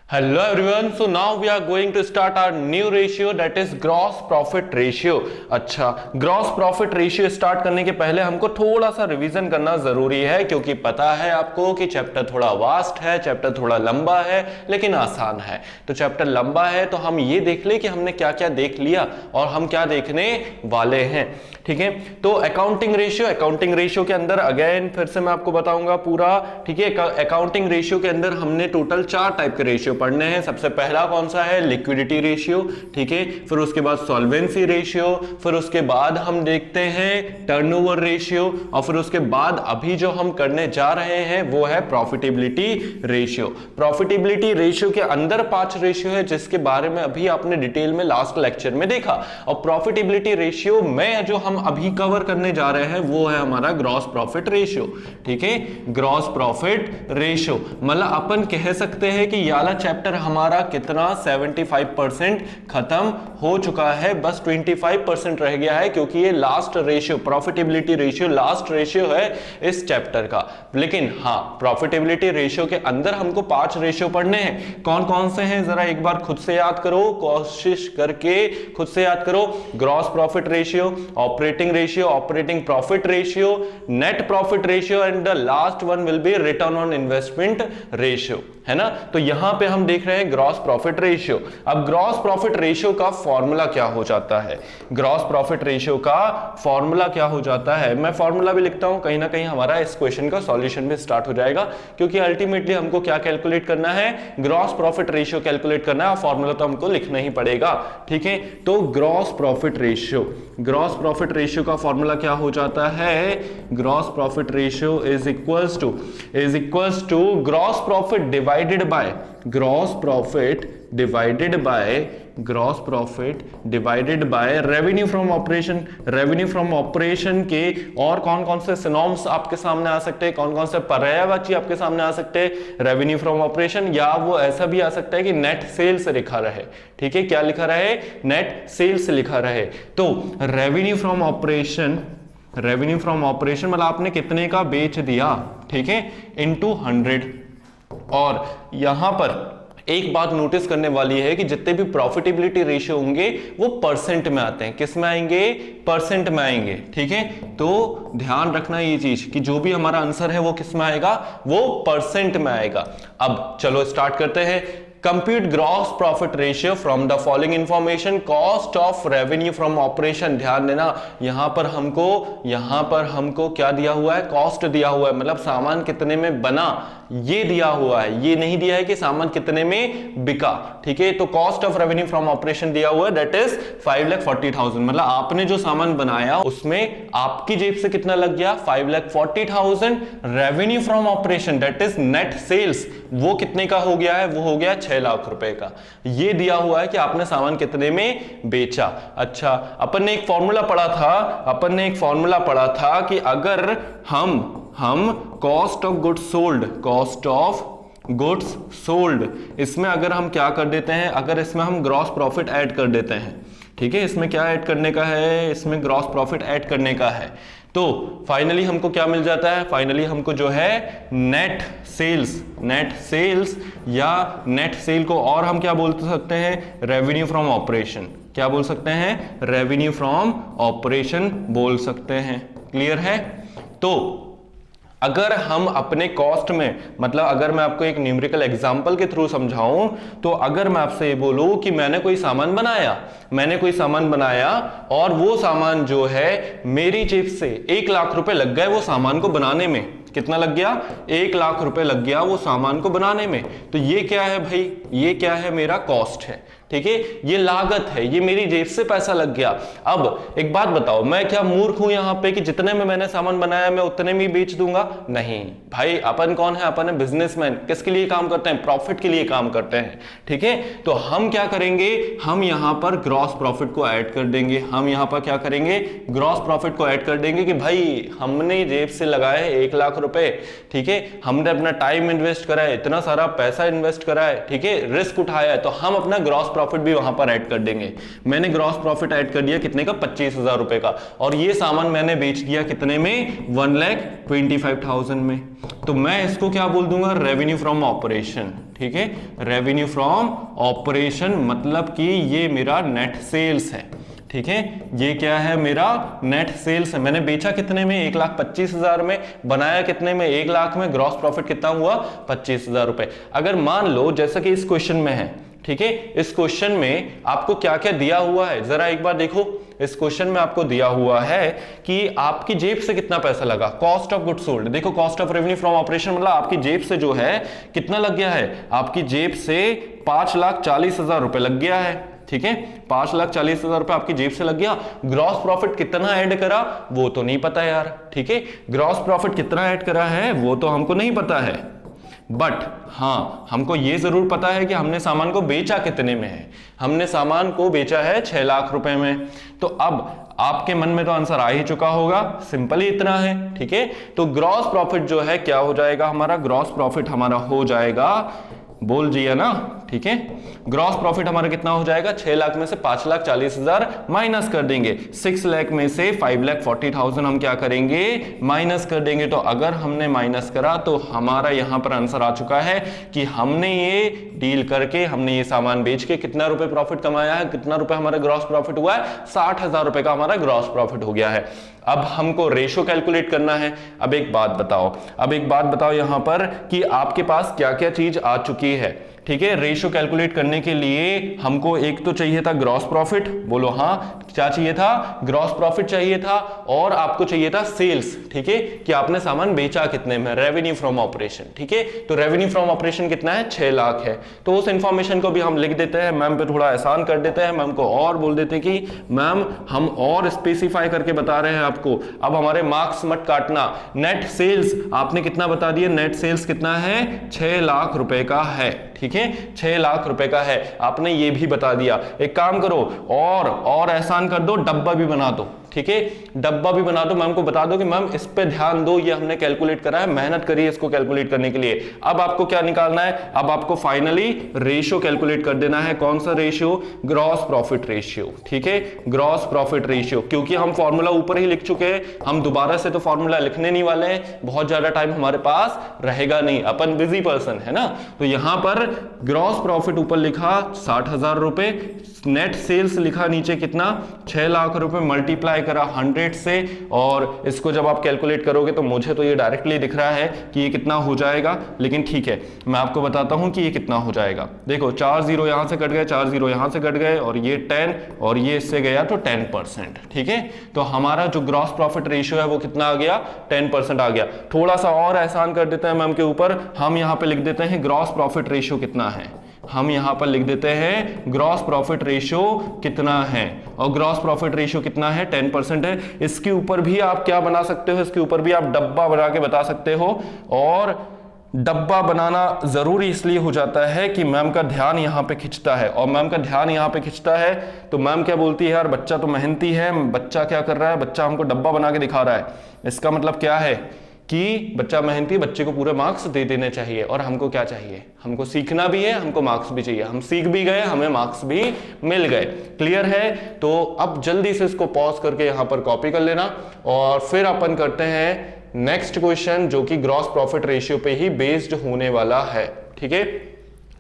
Hello everyone, so now we are going to start our new ratio, that is gross profit ratio। अच्छा, gross profit ratio start करने के पहले हमको थोड़ा सा रिवीजन करना जरूरी है, क्योंकि पता है आपको कि चैप्टर थोड़ा वास्ट है, चैप्टर थोड़ा लंबा है लेकिन आसान है। तो चैप्टर लंबा है तो हम ये देख ले कि हमने क्या क्या देख लिया और हम क्या देखने वाले हैं। ठीक है, तो अकाउंटिंग रेशियो के अंदर अगेन फिर से मैं आपको बताऊंगा पूरा। ठीक है, अकाउंटिंग रेशियो के अंदर हमने टोटल 4 टाइप के रेशियो पढ़ने हैं। सबसे पहला कौन सा है? Liquidity ratio. ठीक है, फिर उसके बाद सॉल्वेंसी रेशियो, फिर उसके बाद हम देखते हैं टर्नओवर रेशियो, और फिर उसके बाद अभी जो हम करने जा रहे हैं वो है प्रॉफिटेबिलिटी रेशियो। प्रॉफिटेबिलिटी रेशियो के अंदर 5 रेशियो है जिसके बारे में अभी आपने डिटेल में लास्ट लेक्चर में देखा। और प्रॉफिटेबिलिटी रेशियो में जो हम अभी कवर करने जा रहे हैं वो है हमारा ग्रॉस प्रॉफिट रेशियो। ठीक है, ग्रॉस प्रॉफिट रेशियो मतलब अपन कह सकते हैं कि याला चैप्टर हमारा कितना 75% खत्म हो चुका है, बस 25% रह गया है, क्योंकि ये last ratio profitability ratio last ratio है इस चैप्टर का। लेकिन हाँ, प्रॉफिटेबिलिटी रेशियो के अंदर हमको 5 रेशियो पढ़ने हैं। कौन कौन से हैं जरा एक बार खुद से याद करो, कोशिश करके खुद से याद करो। Gross profit ratio, operating ratio, operating profit ratio, net profit ratio and the last one will be return on investment ratio, है ना। तो यहां पे हम देख रहे हैं ग्रॉस प्रॉफिट रेशियो। अब ग्रॉस प्रॉफिट रेशियो का फॉर्मूला क्या हो जाता है? ग्रॉस प्रॉफिट रेशियो का फॉर्मूला क्या हो जाता है? मैं फॉर्मूला भी लिखता हूं, कहीं ना कहीं हमारा इस क्वेश्चन का सॉल्यूशन भी स्टार्ट हो जाएगा, क्योंकि अल्टीमेटली हमको क्या कैलकुलेट करना है? ग्रॉस प्रॉफिट रेशियो कैलकुलेट करना है, फॉर्मूला तो हमको लिखना ही पड़ेगा। ठीक है, तो ग्रॉस प्रॉफिट रेशियो का फॉर्मूला क्या हो जाता है? Gross profit ratio is equals to gross profit divided by revenue from operation के और कौन कौन से सिनोनिम्स आपके सामने आ सकते हैं, कौन कौन से पर्यायवाची आपके सामने आ सकते हैं? रेवेन्यू फ्रॉम ऑपरेशन, या वो ऐसा भी आ सकता है कि नेट सेल्स लिखा रहे। ठीक है, क्या लिखा रहे? नेट सेल्स लिखा रहे। तो रेवेन्यू फ्रॉम ऑपरेशन मतलब आपने कितने का बेच दिया, ठीक है, इनटू 100। और यहां पर एक बात नोटिस करने वाली है कि जितने भी प्रॉफिटेबिलिटी रेशियो होंगे वो परसेंट में आते हैं। किस में आएंगे? परसेंट में आएंगे। ठीक है, तो ध्यान रखना ये चीज कि जो भी हमारा आंसर है वो किस में आएगा? वो परसेंट में आएगा। अब चलो स्टार्ट करते हैं। Compute gross profit ratio from the following information. Cost of revenue from operation, ध्यान देना यहां पर हमको क्या दिया हुआ है? कॉस्ट दिया हुआ है, मतलब सामान कितने में बना ये दिया हुआ है, ये नहीं दिया है कि सामान कितने में बिका। ठीक है, तो cost of revenue from operation दिया हुआ है, दैट इज 5,40,000। मतलब आपने जो सामान बनाया उसमें आपकी जेब से कितना लग गया? 5,40,000। Revenue from operation that is net sales, वो कितने का हो गया है? वो हो गया 6 लाख रुपए का। ये दिया हुआ है कि आपने सामान कितने में बेचा। अच्छा, अपन ने एक फॉर्मूला पढ़ा था कि अगर हम कॉस्ट ऑफ गुड्स सोल्ड इसमें अगर हम क्या कर देते हैं, अगर इसमें हम ग्रॉस प्रॉफिट ऐड कर देते हैं, ठीक है, इसमें क्या ऐड करने का है? इसमें ग्रॉस प्रॉफिट ऐड करने का है। तो फाइनली हमको क्या मिल जाता है? फाइनली हमको जो है नेट सेल्स या नेट सेल को और हम क्या बोल सकते हैं? Revenue from operation. क्या बोल सकते हैं? रेवेन्यू फ्रॉम ऑपरेशन बोल सकते हैं। क्लियर है? तो अगर हम अपने कॉस्ट में, मतलब अगर मैं आपको एक न्यूमेरिकल एग्जांपल के थ्रू समझाऊं, तो अगर मैं आपसे ये बोलूं कि मैंने कोई सामान बनाया और वो सामान जो है मेरी जेब से 1 लाख रुपए लग गए वो सामान को बनाने में। कितना लग गया? 1 लाख रुपए लग गया वो सामान को बनाने में। तो ये क्या है भाई? ये क्या है? मेरा कॉस्ट है। ठीक है, ये लागत है, ये मेरी जेब से पैसा लग गया। अब एक बात बताओ, मैं क्या मूर्ख हूं यहां पे कि जितने में मैंने सामान बनाया मैं उतने में ही बेच दूंगा? नहीं भाई, अपन कौन है? अपन है बिजनेसमैन। किसके लिए काम करते हैं? प्रॉफिट के लिए काम करते हैं। ठीक है, तो हम क्या करेंगे? हम यहां पर ग्रॉस प्रॉफिट को ऐड कर देंगे। ग्रॉस प्रॉफिट को ऐड कर देंगे कि भाई हमने जेब से लगाए 1 लाख रुपए, ठीक है, हमने अपना टाइम इन्वेस्ट करा है, इतना सारा पैसा इन्वेस्ट करा है, ठीक है, रिस्क उठाया है, तो हम अपना ग्रॉस प्रॉफिट भी वहां पर ऐड कर देंगे। मैंने ग्रॉस प्रॉफिट ऐड कर दिया कितने का? 25,000 रुपए का, और ये सामान मैंने बेच दिया कितने में? 1,25,000 में। तो मैं इसको क्या बोल दूंगा? Revenue from operation. ठीक है, रेवेन्यू फ्रॉम ऑपरेशन मतलब कि ये मेरा नेट सेल्स है, ठीक है, ये क्या है मेरा नेट सेल्स है। मैंने बेचा कितने में, 1,25,000 में, बनाया कितने में, 1 लाख में, ग्रॉस प्रॉफिट कितना हुआ, 25,000 रुपए। अगर मान लो जैसा कि इस क्वेश्चन में है, ठीक है, इस क्वेश्चन में आपको क्या क्या दिया हुआ है, जरा एक बार देखो। इस क्वेश्चन में आपको दिया हुआ है कि आपकी जेब से कितना पैसा लगा, कॉस्ट ऑफ गुड सोल्ड। देखो cost of revenue from operation मतलब आपकी जेब से जो है कितना लग गया है, आपकी जेब से 5,40,000 रुपए लग गया है, ठीक है, 5,40,000 रुपए आपकी जेब से लग गया। ग्रॉस प्रॉफिट कितना ऐड करा वो तो नहीं पता यार, ठीक है, ग्रॉस प्रॉफिट कितना ऐड करा है वो तो हमको नहीं पता है, बट हाँ हमको ये जरूर पता है कि हमने सामान को बेचा कितने में है। हमने सामान को बेचा है 6 लाख रुपए में। तो अब आपके मन में तो आंसर आ ही चुका होगा, सिंपल ही इतना है, ठीक है। तो ग्रॉस प्रॉफिट जो है क्या हो जाएगा हमारा, ग्रॉस प्रॉफिट हमारा हो जाएगा, बोल दिया ना, ठीक है, ग्रॉस प्रॉफिट हमारा कितना हो जाएगा, 6 लाख में से 5,40,000 माइनस कर देंगे, 6 लाख में से 5,40,000 हम क्या करेंगे, माइनस कर देंगे। तो अगर हमने माइनस करा तो हमारा यहां पर आंसर आ चुका है कि हमने ये डील करके, हमने ये सामान बेच के कितना रुपए प्रॉफिट कमाया है, कितना रुपए हमारा ग्रॉस प्रॉफिट हुआ है, 60,000 रुपए का हमारा ग्रॉस प्रॉफिट हो गया है। अब हमको रेशो कैलकुलेट करना है। अब एक बात बताओ यहां पर कि आपके पास क्या क्या चीज आ चुकी है, ठीक है। रेशो कैलकुलेट करने के लिए हमको एक तो चाहिए था ग्रॉस प्रॉफिट, बोलो हाँ, क्या चाहिए था, ग्रॉस प्रॉफिट चाहिए था, और आपको चाहिए था सेल्स, ठीक है, कि आपने सामान बेचा कितने में, रेवेन्यू फ्रॉम ऑपरेशन, ठीक है। तो रेवेन्यू फ्रॉम ऑपरेशन कितना है, 6 लाख है। तो उस इंफॉर्मेशन को भी हम लिख देते हैं, मैम पे थोड़ा आसान कर देते हैं, मैम को और बोल देते हैं कि मैम हम और स्पेसिफाई करके बता रहे हैं आपको, अब हमारे मार्क्स मत काटना। नेट सेल्स आपने कितना बता दिया, नेट सेल्स कितना है, 6 लाख रुपए का है, ठीक है, 6 लाख रुपए का है, आपने ये भी बता दिया। एक काम करो और एहसान कर दो, डब्बा भी बना दो, ठीक है, डब्बा भी बना दो, मैम को बता दो कि मैम इस पे ध्यान दो, ये हमने कैलकुलेट करा है, मेहनत करिए इसको कैलकुलेट करने के लिए। अब आपको क्या निकालना है, अब आपको फाइनली रेशियो कैलकुलेट कर देना है। कौन सा रेशियो, ग्रॉस प्रॉफिट रेशियो, ठीक है, ग्रॉस प्रॉफिट रेशियो। क्योंकि हम फॉर्मूला ऊपर ही लिख चुके हैं, हम दोबारा से तो फॉर्मूला लिखने नहीं वाले हैं, बहुत ज्यादा टाइम हमारे पास रहेगा नहीं, अपन बिजी पर्सन है ना। तो यहां पर ग्रॉस प्रॉफिट ऊपर लिखा 60,000 रुपए, नेट सेल्स लिखा नीचे कितना, 6 लाख रुपए, मल्टीप्लाई करा 100 से, और इसको जब आप कैलकुलेट करोगे तो मुझे तो ये डायरेक्टली दिख रहा है कि ये कितना हो जाएगा, लेकिन ठीक है मैं आपको बताता हूं कि ये कितना हो जाएगा। देखो 4 जीरो यहां से कट गए, 4 जीरो यहां से कट गए, और ये 10 और ये इससे गया तो 10%, ठीक है। तो हमारा जो ग्रॉस प्रॉफिट रेशियो है वो कितना आ गया, 10% आ गया। थोड़ा सा और एहसान कर देते हैं मैम के ऊपर, हम यहां पे लिख देते हैं ग्रॉस प्रॉफिट रेशियो कितना है, हम यहां पर लिख देते हैं ग्रॉस प्रॉफिट रेशियो कितना है, और ग्रॉस प्रॉफिट रेशियो कितना है, 10% है। इसके ऊपर भी आप क्या बना सकते हो, इसके ऊपर भी आप डब्बा बना के बता सकते हो, और डब्बा बनाना जरूरी इसलिए हो जाता है कि मैम का ध्यान यहां पे खिंचता है, और मैम का ध्यान यहां पे खिंचता है तो मैम क्या बोलती है, यार बच्चा तो मेहनती है, बच्चा क्या कर रहा है, बच्चा हमको डब्बा बना के दिखा रहा है। इसका मतलब क्या है कि बच्चा मेहनती, बच्चे को पूरे मार्क्स दे देने चाहिए, और हमको क्या चाहिए, हमको सीखना भी है, हमको मार्क्स भी चाहिए, हम सीख भी गए, हमें मार्क्स भी मिल गए। क्लियर है। तो अब जल्दी से इसको पॉज करके यहां पर कॉपी कर लेना, और फिर अपन करते हैं नेक्स्ट क्वेश्चन, जो कि ग्रॉस प्रॉफिट रेशियो पे ही बेस्ड होने वाला है, ठीक है।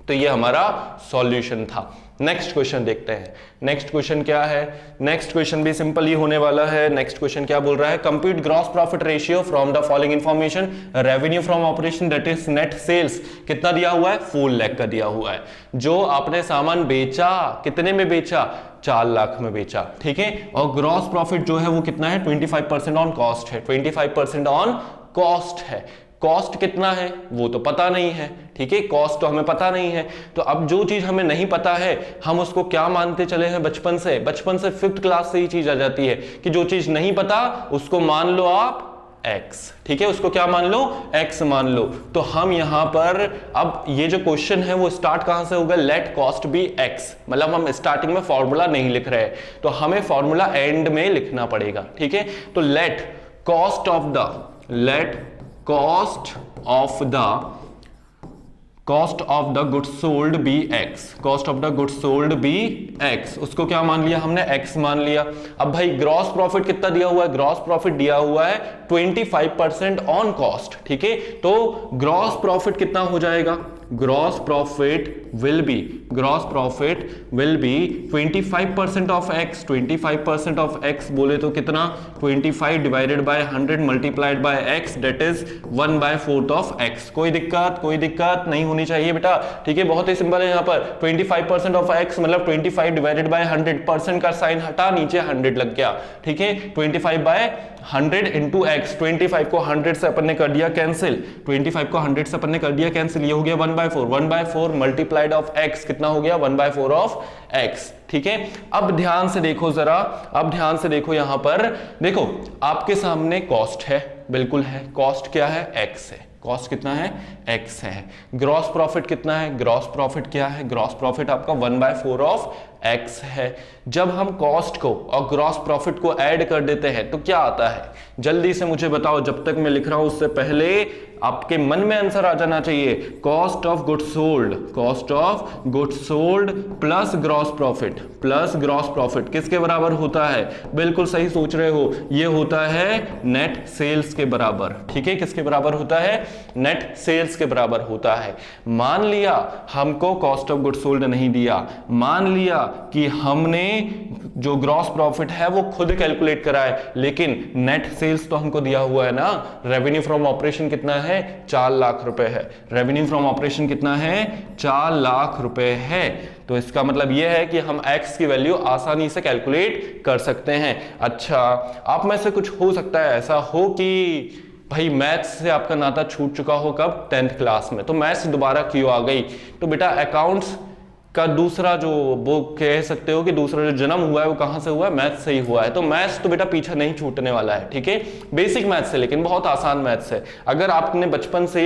तो ये हमारा सॉल्यूशन था। नेक्स्ट क्वेश्चन देखते हैं। नेक्स्ट क्वेश्चन क्या है, नेक्स्ट क्वेश्चन भी सिंपल ही होने वाला है। नेक्स्ट क्वेश्चन क्या बोल रहा है, compute gross profit ratio from the following information, revenue from operation that is net sales, कितना दिया हुआ है, 4 लाख का दिया हुआ है। जो आपने सामान बेचा कितने में बेचा, 4 लाख में बेचा, ठीक है। और ग्रॉस प्रॉफिट जो है वो कितना है, 25% ऑन कॉस्ट है, 25% ऑन कॉस्ट है। कॉस्ट कितना है वो तो पता नहीं है, ठीक है, कॉस्ट तो हमें पता नहीं है। तो अब जो चीज हमें नहीं पता है हम उसको क्या मानते चले हैं, बचपन से 5th क्लास से ही चीज आ जाती है कि जो चीज नहीं पता उसको मान लो आप x, ठीक है, उसको क्या मान लो, x मान लो। तो हम यहां पर अब ये जो क्वेश्चन है वो स्टार्ट कहां से होगा, लेट कॉस्ट बी x, मतलब हम स्टार्टिंग में फॉर्मूला नहीं लिख रहे हैं, तो हमें फॉर्मूला एंड में लिखना पड़ेगा, ठीक है। तो let cost of the goods sold be X, cost of the goods sold be X, उसको क्या मान लिया हमने, एक्स मान लिया। अब भाई ग्रॉस प्रॉफिट कितना दिया हुआ है, ग्रॉस प्रॉफिट दिया हुआ है 25% ऑन कॉस्ट, ठीक है। तो ग्रॉस प्रॉफिट कितना हो जाएगा, gross profit will be 25% of x. 25% of x बोले तो कितना, 25 divided by 100 multiplied by x, that is 1/4 of x. कोई दिक्कत नहीं होनी चाहिए बेटा, ठीक है, बहुत ही सिंपल है। यहाँ पर 25% ऑफ एक्स मतलब 25 डिवाइडेड बाय 100, परसेंट का साइन हटा, नीचे 100 लग गया, ठीक है। 25 बाय 100 इंटू एक्स, 25 को 100 से अपन ने कर दिया कैंसिल, 25 को 100 से अपन ने कर दिया कैंसिल, ये हो गया 1/4। 1/4 मल्टीप्लाइड ऑफ एक्स कितना हो गया, 1/4 ऑफ एक्स, ठीक है। अब ध्यान से देखो जरा, अब ध्यान से देखो, यहां पर देखो आपके सामने कॉस्ट है, बिल्कुल है, कॉस्ट क्या है, एक्स है, कॉस्ट कितना है, एक्स है। ग्रॉस प्रॉफिट कितना है, ग्रॉस प्रॉफिट क्या है, ग्रॉस प्रॉफिट आपका 1/4 ऑफ एक्स है। जब हम कॉस्ट को और ग्रॉस प्रॉफिट को ऐड कर देते हैं तो क्या आता है, जल्दी से मुझे बताओ, जब तक मैं लिख रहा हूं उससे पहले आपके मन में आंसर आ जाना चाहिए। Cost of goods sold, cost of goods sold plus gross profit किसके बराबर होता है, बिल्कुल सही सोच रहे हो, ये होता है नेट सेल्स के बराबर, ठीक है। किसके बराबर होता है, नेट सेल्स के बराबर होता है। मान लिया हमको कॉस्ट ऑफ गुड्स सोल्ड नहीं दिया, मान लिया कि हमने जो ग्रॉस प्रॉफिट है वो खुद कैलकुलेट करा है, लेकिन नेट सेल्स तो हमको दिया हुआ है ना। रेवेन्यू फ्रॉम ऑपरेशन कितना है, 4 लाख रुपए है। रेवेन्यू फ्रॉम ऑपरेशन कितना है, 4 लाख रुपए है। तो इसका मतलब यह है कि हम x की वैल्यू आसानी से कैलकुलेट कर सकते हैं। अच्छा, आप में से कुछ हो सकता है ऐसा हो कि भाई मैथ्स से आपका नाता छूट चुका हो, कब, 10th क्लास में, तो मैथ्स दोबारा क्यों आ गई। तो बेटा अकाउंट्स का दूसरा जो वो कह सकते हो कि दूसरा जो जन्म हुआ है वो कहां से हुआ है, मैथ्स से ही हुआ है। तो मैथ्स तो बेटा पीछे नहीं छूटने वाला है, ठीक है। बेसिक मैथ्स है, लेकिन बहुत आसान मैथ्स है। अगर आपने बचपन से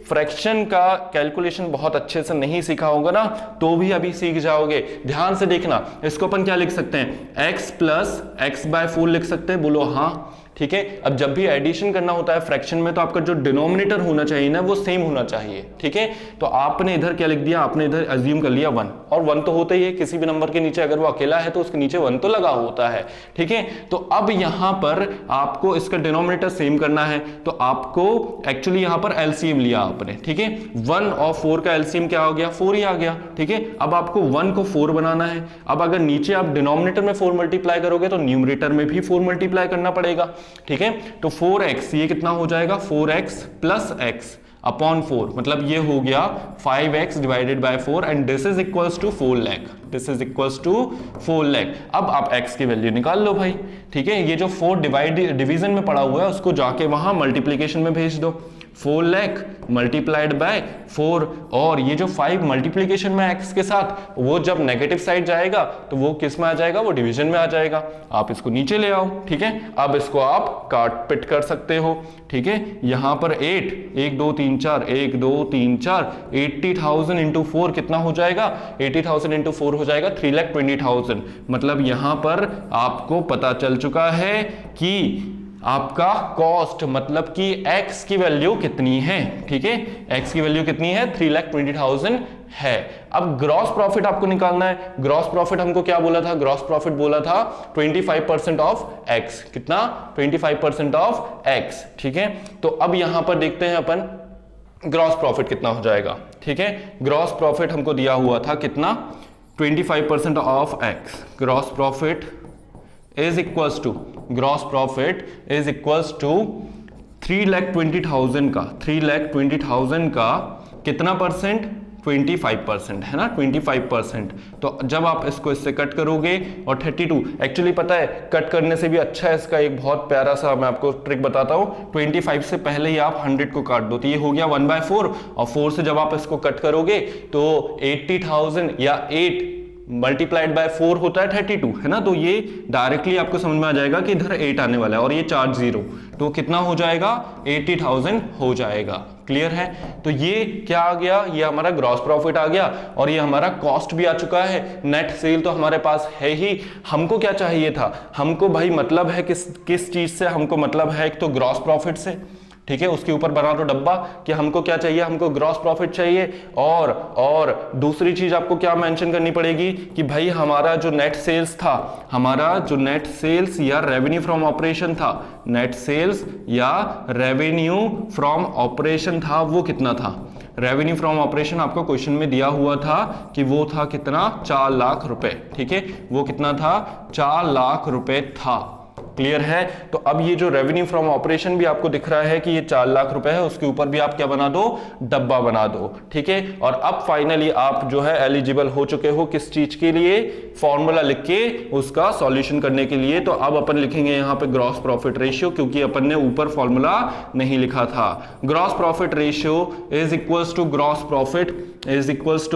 फ्रैक्शन का कैलकुलेशन बहुत अच्छे से नहीं सीखा होगा ना, तो भी अभी सीख जाओगे। ध्यान से देखना, इसको अपन क्या लिख सकते हैं, x प्लस x/4 लिख सकते हैं, बोलो हाँ, ठीक है। अब जब भी एडिशन करना होता है फ्रैक्शन में, तो आपका जो डिनोमिनेटर होना चाहिए ना वो सेम होना चाहिए, ठीक है। तो आपने इधर क्या लिख दिया, आपने इधर अज्यूम कर लिया 1, और 1 तो होता ही है, किसी भी नंबर के नीचे अगर वो अकेला है तो उसके नीचे 1 तो लगा होता है, ठीक है। तो अब यहां पर आपको इसका डिनोमिनेटर सेम करना है, तो आपको एक्चुअली यहां पर एलसीएम लिया आपने, ठीक है। 1 और 4 का एलसीएम क्या हो गया, 4 ही आ गया, ठीक है। अब आपको 1 को 4 बनाना है। अब अगर नीचे आप डिनोमिनेटर में 4 मल्टीप्लाई करोगे तो न्यूमरेटर में भी 4 मल्टीप्लाई करना पड़ेगा, ठीक है। तो 4x ये कितना हो जाएगा, 4x प्लस x अपॉन 4, मतलब ये हो गया 5x divided by 4 and this is equals to 4 lakh, this is equals to 4 lakh. अब आप x की वैल्यू निकाल लो भाई, ठीक है। ये जो 4 डिवीजन में पड़ा हुआ है उसको जाके वहां मल्टीप्लीकेशन में भेज दो, 4 लाख मल्टीप्लाइड बाय 4, और ये जो 5 मल्टीप्लीकेशन में x के साथ, वो जब नेगेटिव साइड जाएगा तो वो किस में आ जाएगा, वो डिवीजन में आ जाएगा। आप इसको नीचे ले आओ, ठीक है। अब इसको आप काट पिट कर सकते हो, ठीक है। यहां पर 8, 1 2 3 4, 1 2 3 4, 80,000 इंटू 4 कितना हो जाएगा, 80,000 इंटू 4 हो जाएगा 3,20,000। मतलब यहां पर आपको पता चल चुका है कि आपका कॉस्ट मतलब कि x की वैल्यू कितनी है, ठीक है। x की वैल्यू कितनी है, 3,20,000 है। अब ग्रॉस प्रॉफिट आपको निकालना है। ग्रॉस प्रॉफिट हमको क्या बोला था, ग्रॉस प्रॉफिट बोला था 25% ऑफ x, कितना, 25% ऑफ x, ठीक है। तो अब यहां पर देखते हैं अपन ग्रॉस प्रॉफिट कितना हो जाएगा, ठीक है। ग्रॉस प्रॉफिट हमको दिया हुआ था कितना, 25% of x। Gross profit is equals to, gross profit is equals to 3,20,000 का, 3,20,000 का कितना परसेंट, 25% है ना, 25%। तो जब आप इसको इससे कट करोगे और 32, एक्चुअली पता है कट करने से भी अच्छा है, इसका एक बहुत प्यारा सा मैं आपको ट्रिक बताता हूँ। 25 से पहले ही आप 100 को काट दो, तो ये हो गया 1/4, और 4 से जब आप इसको कट करोगे तो 80,000 या 8 मल्टीप्लाइड बाय 4 होता है 32, है ना। तो ये डायरेक्टली आपको समझ में आ जाएगा कि इधर 8 आने वाला है और ये चार्ज 0, तो कितना हो जाएगा, 80,000 हो जाएगा। क्लियर है। तो ये क्या आ गया, ये हमारा ग्रॉस प्रॉफिट आ गया, और ये हमारा कॉस्ट भी आ चुका है। नेट सेल तो हमारे पास है ही। हमको क्या चाहिए था, हमको भाई मतलब है किस चीज से, हमको मतलब है एक तो ग्रॉस प्रॉफिट से, ठीक है, उसके ऊपर बना दो डब्बा कि हमको क्या चाहिए, हमको ग्रॉस प्रॉफिट चाहिए। और दूसरी चीज आपको क्या मेंशन करनी पड़ेगी कि भाई हमारा जो नेट सेल्स था, हमारा जो नेट सेल्स या रेवेन्यू फ्रॉम ऑपरेशन था, नेट सेल्स या रेवेन्यू फ्रॉम ऑपरेशन था, वो कितना था। रेवेन्यू फ्रॉम ऑपरेशन आपको क्वेश्चन में दिया हुआ था कि वो था कितना, 4 लाख रुपए। ठीक है, वो कितना था, 4 लाख रुपए था। क्लियर है। तो अब ये जो रेवेन्यू फ्रॉम ऑपरेशन भी आपको दिख रहा है कि ये 4 लाख रुपए है, उसके ऊपर भी आप क्या बना दो, डब्बा बना दो। ठीक है, और अब फाइनली आप जो है एलिजिबल हो चुके हो किस चीज के लिए, फॉर्मूला लिख के उसका सॉल्यूशन करने के लिए। तो अब अपन लिखेंगे यहां पे ग्रॉस प्रॉफिट रेशियो, क्योंकि अपन ने ऊपर फॉर्मूला नहीं लिखा था। Gross profit ratio is equals to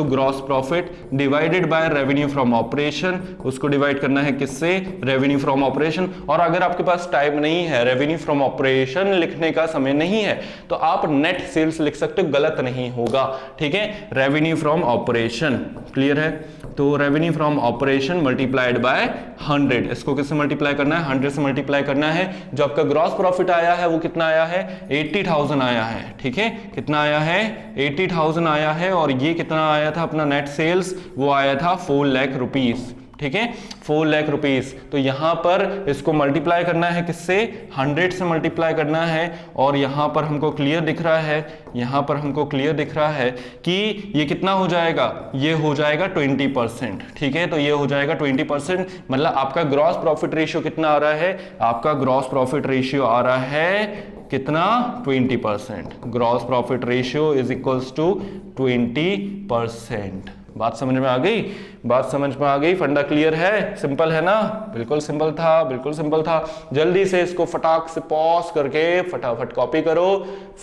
gross profit divided by revenue from operation. उसको डिवाइड करना है किससे, रेवेन्यू फ्रॉम ऑपरेशन। और अगर आपके पास टाइम नहीं है, रेवेन्यू फ्रॉम ऑपरेशन लिखने का समय नहीं है, तो आप नेट सेल्स लिख सकते हो, गलत नहीं होगा। ठीक है, रेवेन्यू फ्रॉम ऑपरेशन। क्लियर है। तो revenue from operation multiplied by 100, इसको किससे मल्टीप्लाई करना है, 100 से मल्टीप्लाई करना है। जो आपका ग्रॉस प्रॉफिट आया है वो कितना आया है, 80,000 आया है। ठीक है, कितना आया है, 80,000 आया है। और ये कितना आया था अपना नेट सेल्स, वो आया था 4 लाख रुपीस। ठीक है, 4 लाख रुपीस। तो यहां पर इसको मल्टीप्लाई करना है किससे, 100 से मल्टीप्लाई करना है। और यहां पर हमको क्लियर दिख रहा है, यहां पर हमको क्लियर दिख रहा है कि ये कितना हो जाएगा, ये हो जाएगा 20%। ठीक है, तो ये हो जाएगा 20%। मतलब आपका ग्रॉस प्रॉफिट रेशियो कितना आ रहा है, आपका ग्रॉस प्रॉफिट रेशियो आ रहा है कितना, 20%। Gross profit ratio is equals to 20%। बात समझ में आ गई, बात समझ में आ गई, फंडा क्लियर है, सिंपल है ना, बिल्कुल सिंपल था, बिल्कुल सिंपल था। जल्दी से इसको फटाक से पॉज करके फटाफट कॉपी करो।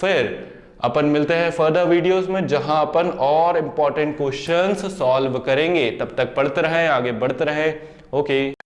फिर अपन मिलते हैं फर्दर वीडियोस में, जहां अपन और इंपॉर्टेंट क्वेश्चंस सॉल्व करेंगे। तब तक पढ़ते रहें, आगे बढ़ते रहें। ओके।